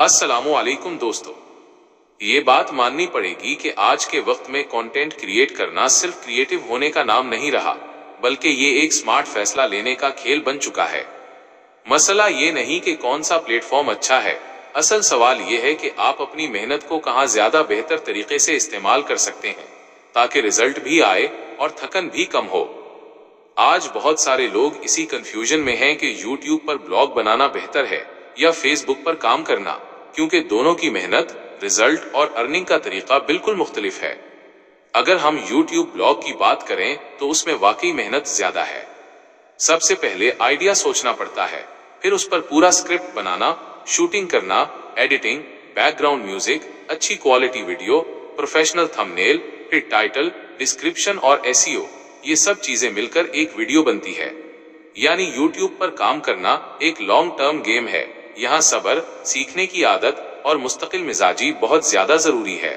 अस्सलामुअलैकुम दोस्तों, ये बात माननी पड़ेगी कि आज के वक्त में कंटेंट क्रिएट करना सिर्फ क्रिएटिव होने का नाम नहीं रहा, बल्कि ये एक स्मार्ट फैसला लेने का खेल बन चुका है। मसला ये नहीं कि कौन सा प्लेटफॉर्म अच्छा है, असल सवाल ये है कि आप अपनी मेहनत को कहाँ ज्यादा बेहतर तरीके से इस्तेमाल कर सकते हैं ताकि रिजल्ट भी आए और थकन भी कम हो। आज बहुत सारे लोग इसी कंफ्यूजन में हैं कि YouTube पर ब्लॉग बनाना बेहतर है या फेसबुक पर काम करना, क्योंकि दोनों की मेहनत, रिजल्ट और अर्निंग का तरीका बिल्कुल मुख्तलिफ है। अगर हम YouTube ब्लॉग की बात करें तो उसमें वाकई मेहनत ज्यादा है। सबसे पहले आइडिया सोचना पड़ता है, फिर उस पर पूरा स्क्रिप्ट बनाना, शूटिंग करना, एडिटिंग, बैकग्राउंड म्यूजिक, अच्छी क्वालिटी वीडियो, प्रोफेशनल थंबनेल, फिर टाइटल, डिस्क्रिप्शन और SEO, ये सब चीजें मिलकर एक वीडियो बनती है। यानी YouTube पर काम करना एक लॉन्ग टर्म गेम है। यहाँ सब्र, सीखने की आदत और मुस्तकिल मिजाजी बहुत ज्यादा जरूरी है।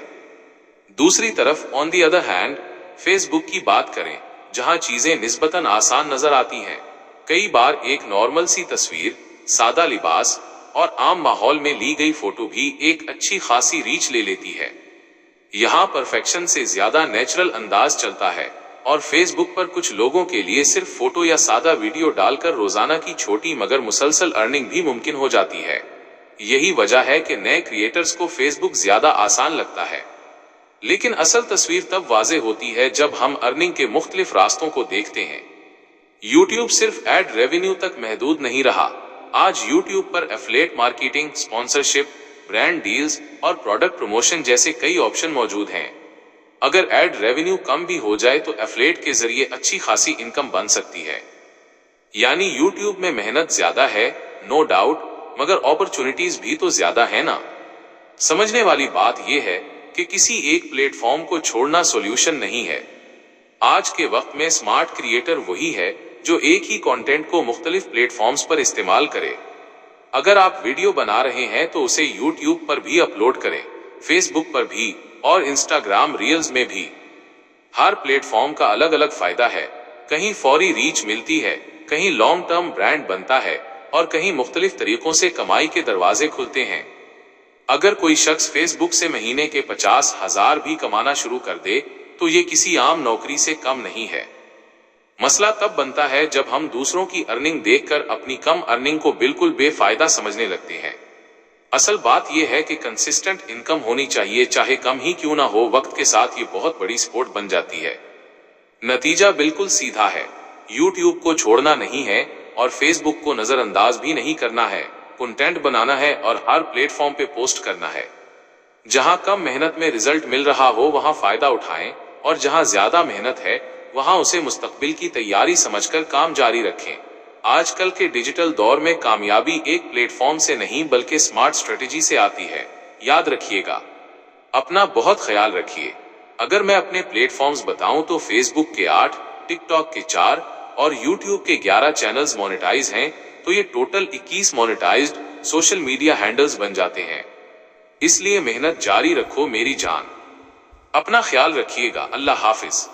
दूसरी तरफ on the other hand Facebook की बात करें, जहाँ चीजें निस्बतन आसान नजर आती हैं। कई बार एक नॉर्मल सी तस्वीर, सादा लिबास और आम माहौल में ली गई फोटो भी एक अच्छी खासी रीच ले लेती है। यहाँ परफेक्शन से ज्यादा नेचुरल अंदाज चलता है और फेसबुक पर कुछ लोगों के लिए सिर्फ फोटो या सादा वीडियो डालकर रोजाना की छोटी मगर मुसलसल अर्निंग भी मुमकिन हो जाती है। यही वजह है कि नए क्रिएटर्स को फेसबुक ज्यादा आसान लगता है। लेकिन असल तस्वीर तब वाज़ेह होती है जब हम अर्निंग के मुख्तलिफ रास्तों को देखते हैं। YouTube सिर्फ एड रेवेन्यू तक महदूद नहीं रहा। आज YouTube पर affiliate marketing, sponsorship, brand deals और प्रोडक्ट प्रमोशन जैसे कई ऑप्शन मौजूद हैं। अगर एड रेवेन्यू कम भी हो जाए तो एफिलिएट के जरिए अच्छी खासी इनकम बन सकती है। यानी YouTube में मेहनत ज्यादा है, नो डाउट, मगर अपॉर्चुनिटीज भी तो ज्यादा है ना। समझने वाली बात यह है कि किसी एक प्लेटफॉर्म को छोड़ना सॉल्यूशन नहीं है। आज के वक्त में स्मार्ट क्रिएटर वही है जो एक ही कंटेंट को मुख्तलिफ प्लेटफॉर्म्स पर इस्तेमाल करे। अगर आप वीडियो बना रहे हैं तो उसे YouTube पर भी अपलोड करें, फेसबुक पर भी और इंस्टाग्राम रील्स में भी। हर प्लेटफॉर्म का अलग अलग फायदा है। कहीं फौरी रीच मिलती है, कहीं लॉन्ग टर्म ब्रांड बनता है और कहीं मुख्तलिफ तरीकों से कमाई के दरवाजे खुलते हैं। अगर कोई शख्स फेसबुक से महीने के 50,000 भी कमाना शुरू कर दे तो ये किसी आम नौकरी से कम नहीं है। मसला तब बनता है जब हम दूसरों की अर्निंग देखकर अपनी कम अर्निंग को बिल्कुल बेफायदा समझने लगते हैं। असल बात यह है कि कंसिस्टेंट इनकम होनी चाहिए, चाहे कम ही क्यों ना हो। वक्त के साथ ये बहुत बड़ी सपोर्ट बन जाती है। नतीजा बिल्कुल सीधा है, YouTube को छोड़ना नहीं है और फेसबुक को नजरअंदाज भी नहीं करना है। कंटेंट बनाना है और हर प्लेटफॉर्म पे पोस्ट करना है। जहां कम मेहनत में रिजल्ट मिल रहा हो वहां फायदा उठाएं और जहां ज्यादा मेहनत है वहां उसे मुस्तकबिल की तैयारी समझकर काम जारी रखें। आजकल के डिजिटल दौर में कामयाबी एक प्लेटफॉर्म से नहीं बल्कि स्मार्ट स्ट्रेटेजी से आती है। याद रखिएगा। अपना बहुत ख्याल रखिए। अगर मैं अपने प्लेटफॉर्म्स बताऊं तो फेसबुक के 8, टिकटॉक के 4 और YouTube के 11 चैनल्स मोनेटाइज हैं, तो ये total 21 monetised social media handles बन जाते हैं। इसलिए मेहनत जारी रखो मेरी जान। अपना ख्याल रखिएगा। अल्लाह हाफिज।